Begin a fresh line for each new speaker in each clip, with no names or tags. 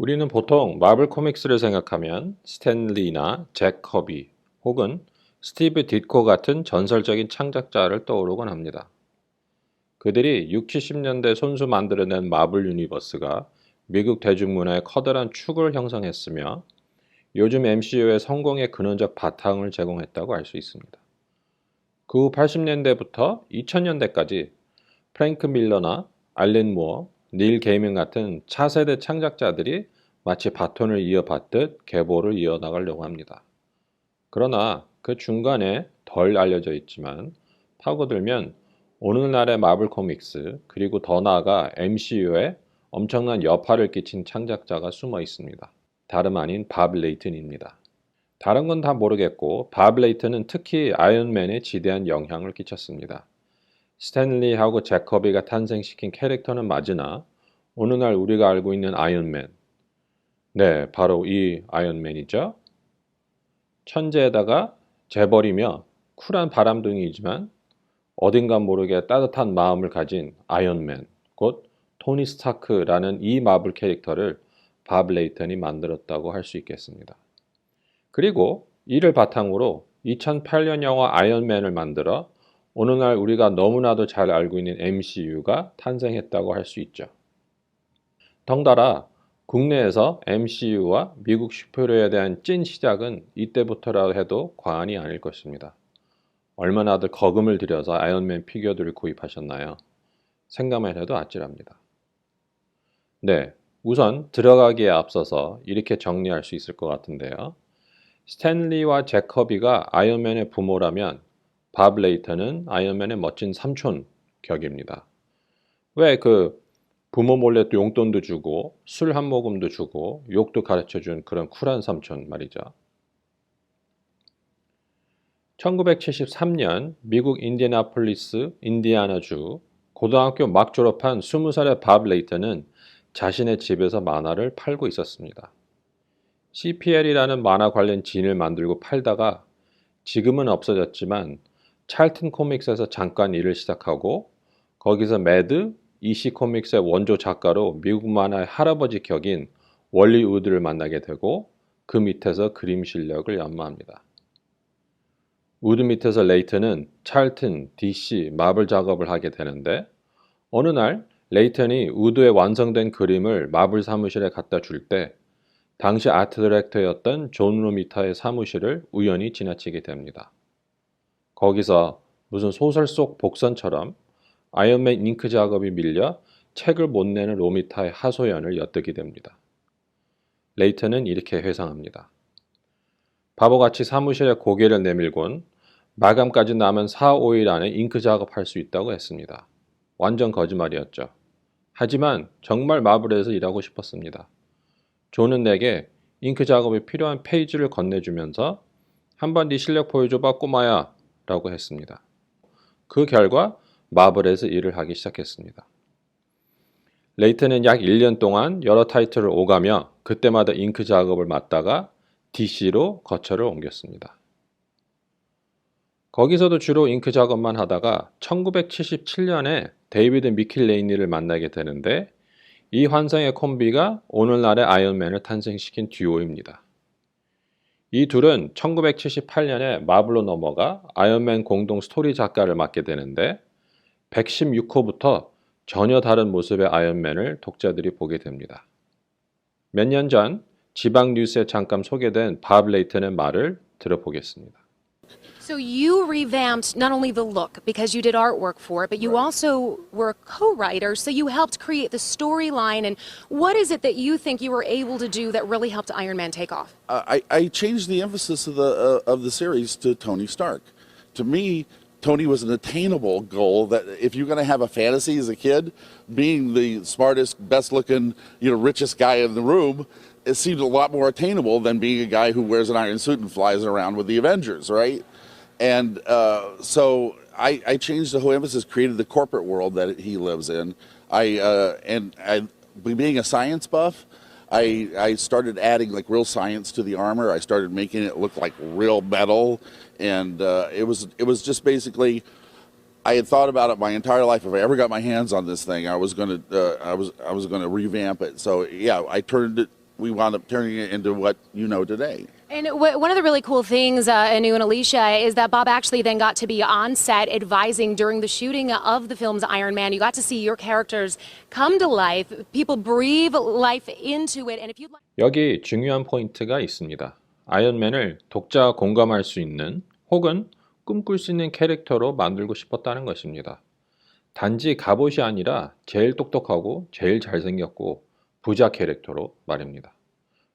우리는 보통 마블 코믹스를 생각하면 스탠 리나 잭 커비 혹은 스티브 ditko 같은 전설적인 창작자를 떠오르곤 합니다. 그들이 6, 70년대 손수 만들어낸 마블 유니버스가 미국 대중문화의 커다란 축을 형성했으며 요즘 MCU의 성공의 근원적 바탕을 제공했다고 할 수 있습니다. 그 후 80년대부터 2000년대까지 프랭크 밀러나 알렌 무어, 닐 게이밍 같은 차세대 창작자들이 마치 바톤을 이어받듯 계보를 이어나가려고 합니다. 그러나 그 중간에 덜 알려져 있지만 파고들면 오늘날의 마블 코믹스 그리고 더 나아가 MCU에 엄청난 여파를 끼친 창작자가 숨어 있습니다. 다름 아닌 밥 레이튼입니다. 다른 건 다 모르겠고 밥 레이튼은 특히 아이언맨에 지대한 영향을 끼쳤습니다. 스탠리하고 제커비가 탄생시킨 캐릭터는 맞으나 오늘날 우리가 알고 있는 아이언맨, 네, 바로 이 아이언맨이죠. 천재에다가 재벌이며 쿨한 바람둥이이지만 어딘가 모르게 따뜻한 마음을 가진 아이언맨, 곧 토니 스타크라는 이 마블 캐릭터를 밥 레이턴이 만들었다고 할 수 있겠습니다. 그리고 이를 바탕으로 2008년 영화 아이언맨을 만들어 오늘날 우리가 너무나도 잘 알고 있는 MCU가 탄생했다고 할 수 있죠. 덩달아 국내에서 MCU와 미국 슈퍼히어로에 대한 찐 시작은 이때부터라 해도 과언이 아닐 것입니다. 얼마나들 거금을 들여서 아이언맨 피규어들을 구입하셨나요? 생각만 해도 아찔합니다. 네, 우선 들어가기에 앞서서 이렇게 정리할 수 있을 것 같은데요. 스탠리와 제커비가 아이언맨의 부모라면 밥 레이턴은 아이언맨의 멋진 삼촌 격입니다. 왜 부모 몰래 또 용돈도 주고 술 한 모금도 주고 욕도 가르쳐준 그런 쿨한 삼촌 말이죠. 1973년 미국 인디애나폴리스 인디아나주 고등학교 막 졸업한 20살의 밥 레이턴은 자신의 집에서 만화를 팔고 있었습니다. CPL이라는 만화 관련 진을 만들고 팔다가 지금은 없어졌지만 찰튼 코믹스에서 잠깐 일을 시작하고 거기서 매드, EC 코믹스의 원조 작가로 미국 만화의 할아버지 격인 월리 우드를 만나게 되고 그 밑에서 그림 실력을 연마합니다. 우드 밑에서 레이턴은 찰튼, DC, 마블 작업을 하게 되는데 어느 날 레이턴이 우드의 완성된 그림을 마블 사무실에 갖다 줄 때 당시 아트 디렉터였던 존 로미타의 사무실을 우연히 지나치게 됩니다. 거기서 무슨 소설 속 복선처럼 아이언맨 잉크 작업이 밀려 책을 못 내는 로미타의 하소연을 엿듣게 됩니다. 레이턴은 이렇게 회상합니다. 바보같이 사무실에 고개를 내밀곤 마감까지 남은 4, 5일 안에 잉크 작업할 수 있다고 했습니다. 완전 거짓말이었죠. 하지만 정말 마블에서 일하고 싶었습니다. 존은 내게 잉크 작업이 필요한 페이지를 건네주면서 한번 네 실력 보여줘봐 꼬마야 라고 했습니다. 그 결과 마블에서 일을 하기 시작했습니다. 레이튼은 약 1년 동안 여러 타이틀을 오가며 그때마다 잉크 작업을 맡다가 DC로 거처를 옮겼습니다. 거기서도 주로 잉크 작업만 하다가 1977년에 데이비드 미킬레이니를 만나게 되는데 이 환상의 콤비가 오늘날의 아이언맨을 탄생시킨 듀오입니다. 이 둘은 1978년에 마블로 넘어가 아이언맨 공동 스토리 작가를 맡게 되는데 116호부터 전혀 다른 모습의 아이언맨을 독자들이 보게 됩니다. 몇 년 전 지방 뉴스에 잠깐 소개된 밥 레이튼의 말을 들어보겠습니다.
So you revamped not only the look because you did artwork for it, but you also were a co-writer, so you helped create the storyline. And what is it that you think you were able to do that really helped Iron Man take off?
I changed the emphasis of the series to Tony Stark. To me, Tony was an attainable goal. That if you're going to have a fantasy as a kid, being the smartest, best-looking, richest guy in the room, it seemed a lot more attainable than being a guy who wears an iron suit and flies around with the Avengers, right? And so I changed the whole emphasis, created the corporate world that he lives in. Being a science buff, I started adding like real science to the armor. I started making it look like real metal, and it was just basically. I had thought about it my entire life. If I ever got my hands on this thing, I was gonna revamp it. So yeah, I turned it we wound up turning it into what you know today.
And one of the really cool things, Anu and Alicia, is that Bob actually then got to be on set advising during the shooting of the film's Iron Man. You got to see your characters come to life. People breathe life into it. And if you'd like...
여기 중요한 포인트가 있습니다. 아이언맨을 독자가 공감할 수 있는 혹은 꿈꿀 수 있는 캐릭터로 만들고 싶었다는 것입니다. 단지 갑옷이 아니라 제일 똑똑하고 제일 잘생겼고 부자 캐릭터로 말입니다.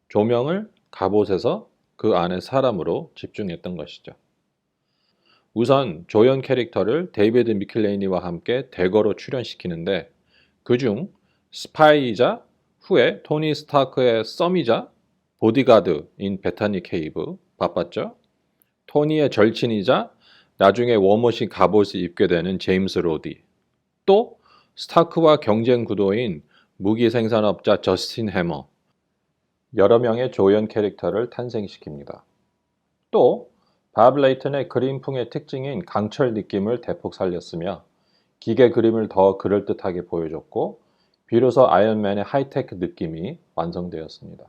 조명을 갑옷에서 그 안에 사람으로 집중했던 것이죠. 우선 조연 캐릭터를 데이비드 미클레이니와 함께 대거로 출연시키는데 그중 스파이이자 후에 토니 스타크의 썸이자 보디가드인 베타니 케이브 바빴죠. 토니의 절친이자 나중에 워머신 갑옷을 입게 되는 제임스 로디, 또 스타크와 경쟁 구도인 무기 생산업자 저스틴 해머, 여러 명의 조연 캐릭터를 탄생시킵니다. 또 밥 레이튼의 그림풍의 특징인 강철 느낌을 대폭 살렸으며 기계 그림을 더 그럴듯하게 보여줬고 비로소 아이언맨의 하이테크 느낌이 완성되었습니다.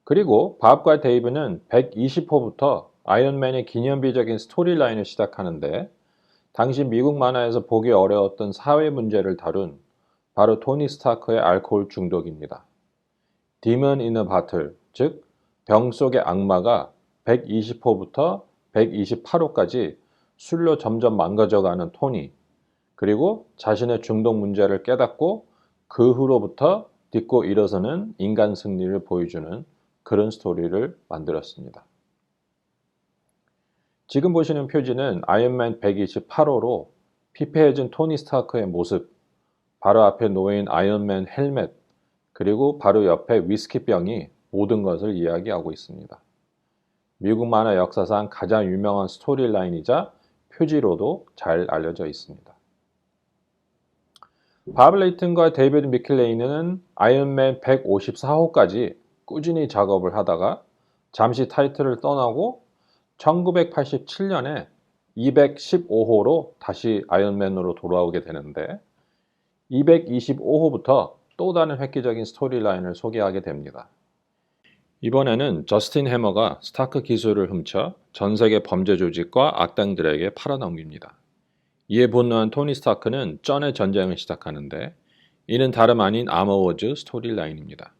그리고 밥과 데이브는 120호부터 아이언맨의 기념비적인 스토리라인을 시작하는데 당시 미국 만화에서 보기 어려웠던 사회 문제를 다룬 바로 토니 스타크의 알코올 중독입니다. Demon in a Bottle, 즉 병 속의 악마가 120호부터 128호까지 술로 점점 망가져가는 토니, 그리고 자신의 중독 문제를 깨닫고 그 후로부터 딛고 일어서는 인간 승리를 보여주는 그런 스토리를 만들었습니다. 지금 보시는 표지는 아이언맨 128호로 피폐해진 토니 스타크의 모습, 바로 앞에 놓인 아이언맨 헬멧, 그리고 바로 옆에 위스키병이 모든 것을 이야기하고 있습니다. 미국 만화 역사상 가장 유명한 스토리라인이자 표지로도 잘 알려져 있습니다. 밥 레이튼과 데이비드 미클레이는 아이언맨 154호까지 꾸준히 작업을 하다가 잠시 타이틀을 떠나고 1987년에 215호로 다시 아이언맨으로 돌아오게 되는데 225호부터 또 다른 획기적인 스토리라인을 소개하게 됩니다. 이번에는 저스틴 해머가 스타크 기술을 훔쳐 전 세계 범죄 조직과 악당들에게 팔아넘깁니다. 이에 분노한 토니 스타크는 쩐의 전쟁을 시작하는데 이는 다름 아닌 아머워즈 스토리라인입니다.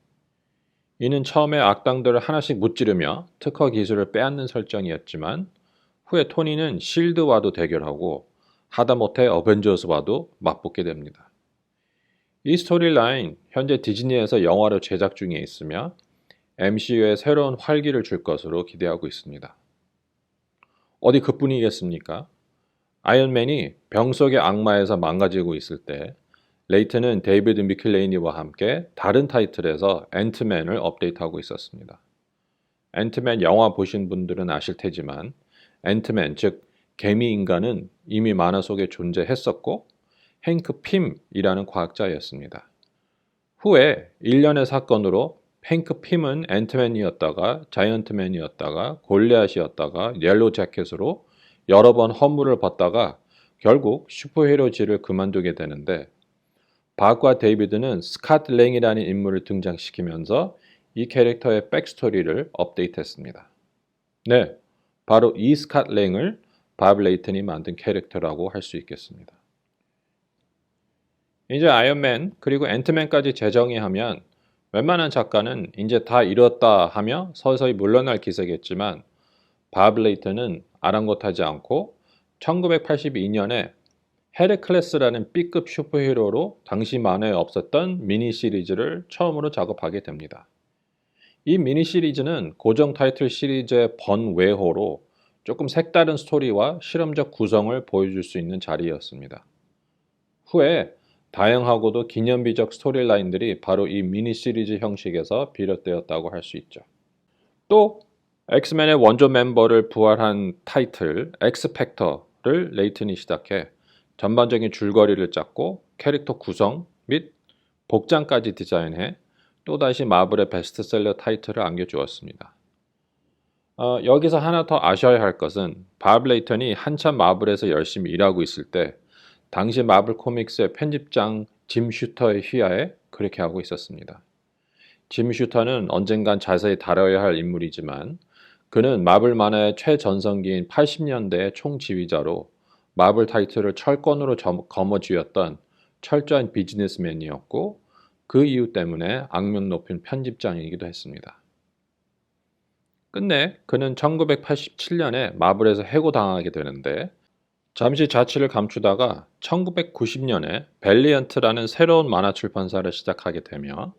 이는 처음에 악당들을 하나씩 무찌르며 특허 기술을 빼앗는 설정이었지만 후에 토니는 실드와도 대결하고 하다못해 어벤져스와도 맞붙게 됩니다. 이 스토리라인 현재 디즈니에서 영화로 제작 중에 있으며 MCU에 새로운 활기를 줄 것으로 기대하고 있습니다. 어디 그뿐이겠습니까? 아이언맨이 병 속의 악마에서 망가지고 있을 때 레이튼은 데이비드 미클레이니와 함께 다른 타이틀에서 앤트맨을 업데이트하고 있었습니다. 앤트맨 영화 보신 분들은 아실 테지만 앤트맨, 즉 개미인간은 이미 만화 속에 존재했었고 행크 핌이라는 과학자였습니다. 후에 일련의 사건으로 행크 핌은 앤트맨이었다가 자이언트맨이었다가 골리앗이었다가 옐로우 재킷으로 여러 번 허물을 벗다가 결국 슈퍼히어로질을 그만두게 되는데 박과 데이비드는 스캇 랭이라는 인물을 등장시키면서 이 캐릭터의 백스토리를 업데이트했습니다. 네, 바로 이 스캇 랭을 밥 레이튼이 만든 캐릭터라고 할 수 있겠습니다. 이제 아이언맨 그리고 앤트맨까지 재정의하면 웬만한 작가는 이제 다 이뤘다 하며 서서히 물러날 기세겠지만 밥 레이튼은 아랑곳하지 않고 1982년에 헤르클레스라는 B급 슈퍼히어로로 당시 만화에 없었던 미니 시리즈를 처음으로 작업하게 됩니다. 이 미니 시리즈는 고정 타이틀 시리즈의 번외호로 조금 색다른 스토리와 실험적 구성을 보여줄 수 있는 자리였습니다. 후에 다양하고도 기념비적 스토리라인들이 바로 이 미니 시리즈 형식에서 비롯되었다고 할 수 있죠. 또 엑스맨의 원조 멤버를 부활한 타이틀 엑스팩터를 레이튼이 시작해 전반적인 줄거리를 짰고 캐릭터 구성 및 복장까지 디자인해 또다시 마블의 베스트셀러 타이틀을 안겨주었습니다. 여기서 하나 더 아셔야 할 것은 밥 레이튼이 한참 마블에서 열심히 일하고 있을 때 당시 마블 코믹스의 편집장 짐 슈터의 휘하에 그렇게 하고 있었습니다. 짐 슈터는 언젠간 자세히 다뤄야 할 인물이지만 그는 마블 만화의 최전성기인 80년대의 총지휘자로 마블 타이틀을 철권으로 거머쥐었던 철저한 비즈니스맨이었고 그 이유 때문에 악명 높은 편집장이기도 했습니다. 끝내 그는 1987년에 마블에서 해고당하게 되는데 잠시 자취를 감추다가 1990년에 밸리언트라는 새로운 만화 출판사를 시작하게 되며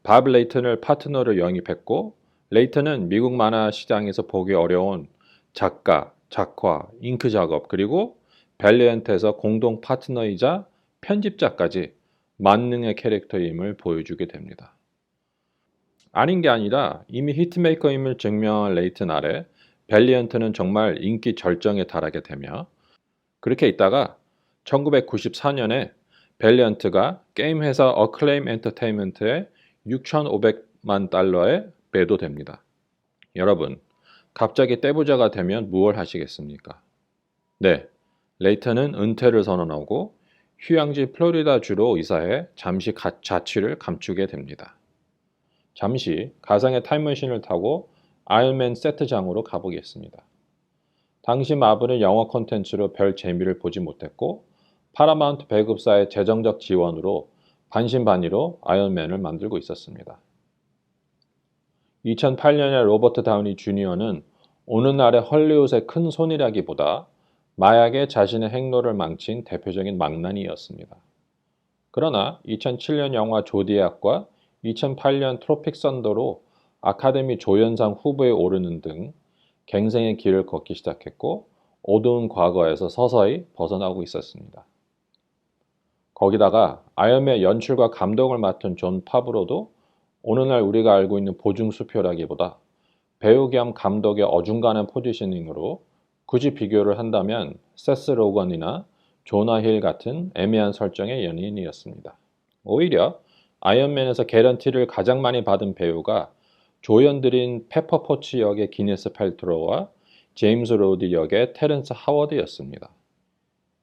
밥 레이튼을 파트너로 영입했고 레이튼은 미국 만화 시장에서 보기 어려운 작가, 작화, 잉크 작업 그리고 밸리언트에서 공동 파트너이자 편집자까지 만능의 캐릭터임을 보여주게 됩니다. 아닌 게 아니라 이미 히트메이커임을 증명한 레이튼 아래 밸리언트는 정말 인기 절정에 달하게 되며 그렇게 있다가 1994년에 밸리언트가 게임 회사 어클레임 엔터테인먼트에 6,500만 달러에 매도됩니다. 여러분, 갑자기 떼부자가 되면 무얼 하시겠습니까? 네, 레이튼은 은퇴를 선언하고 휴양지 플로리다주로 이사해 잠시 자취를 감추게 됩니다. 잠시 가상의 타임머신을 타고 아이언맨 세트장으로 가보겠습니다. 당시 마블은 영화 콘텐츠로 별 재미를 보지 못했고 파라마운트 배급사의 재정적 지원으로 반신반의로 아이언맨을 만들고 있었습니다. 2008년에 로버트 다우니 주니어는 오늘날의 헐리우드의 큰 손이라기보다 마약에 자신의 행로를 망친 대표적인 망나니였습니다. 그러나 2007년 영화 조디악과 2008년 트로픽 선더로 아카데미 조연상 후보에 오르는 등 갱생의 길을 걷기 시작했고 어두운 과거에서 서서히 벗어나고 있었습니다. 거기다가 아이언맨 연출과 감독을 맡은 존 파브로도 오늘날 우리가 알고 있는 보증수표라기보다 배우 겸 감독의 어중간한 포지셔닝으로 굳이 비교를 한다면 세스 로건이나 조나 힐 같은 애매한 설정의 연예인이었습니다. 오히려 아이언맨에서 개런티를 가장 많이 받은 배우가 조연들인 페퍼 포치 역의 기네스 팰트로와 제임스 로디 역의 테렌스 하워드였습니다.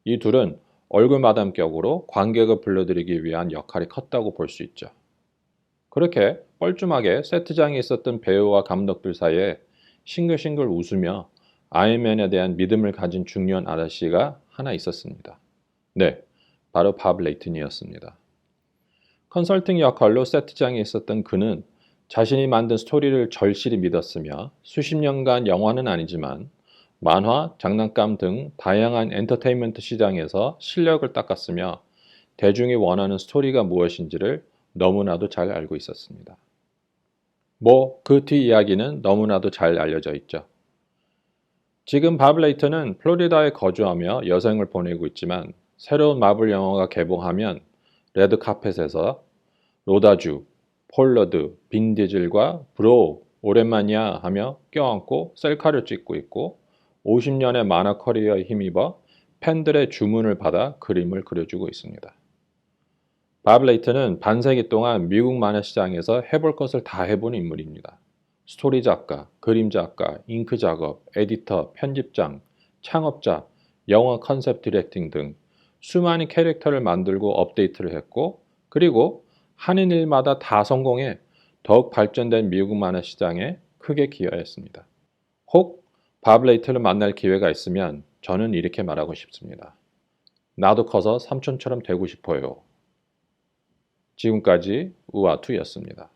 이 둘은 얼굴 마담격으로 관객을 불러들이기 위한 역할이 컸다고 볼 수 있죠. 그렇게 뻘쭘하게 세트장에 있었던 배우와 감독들 사이에 싱글싱글 웃으며 아이언맨에 대한 믿음을 가진 중년 아저씨가 하나 있었습니다. 네, 바로 밥 레이튼이었습니다. 컨설팅 역할로 세트장에 있었던 그는 자신이 만든 스토리를 절실히 믿었으며 수십 년간 영화는 아니지만 만화, 장난감 등 다양한 엔터테인먼트 시장에서 실력을 닦았으며 대중이 원하는 스토리가 무엇인지를 너무나도 잘 알고 있었습니다. 그 뒤 이야기는 너무나도 잘 알려져 있죠. 지금 밥 레이튼은 플로리다에 거주하며 여생을 보내고 있지만 새로운 마블 영화가 개봉하면 레드 카펫에서 로다주, 폴러드, 빈 디즐과 브로 오랜만이야 하며 껴안고 셀카를 찍고 있고 50년의 만화 커리어에 힘입어 팬들의 주문을 받아 그림을 그려주고 있습니다. 밥 레이튼은 반세기 동안 미국 만화 시장에서 해볼 것을 다 해본 인물입니다. 스토리 작가, 그림 작가, 잉크 작업, 에디터, 편집장, 창업자, 영화 컨셉 디렉팅 등 수많은 캐릭터를 만들고 업데이트를 했고 그리고 하는 일마다 다 성공해 더욱 발전된 미국 만화 시장에 크게 기여했습니다. 혹 밥 레이튼을 만날 기회가 있으면 저는 이렇게 말하고 싶습니다. 나도 커서 삼촌처럼 되고 싶어요. 지금까지 우아투였습니다.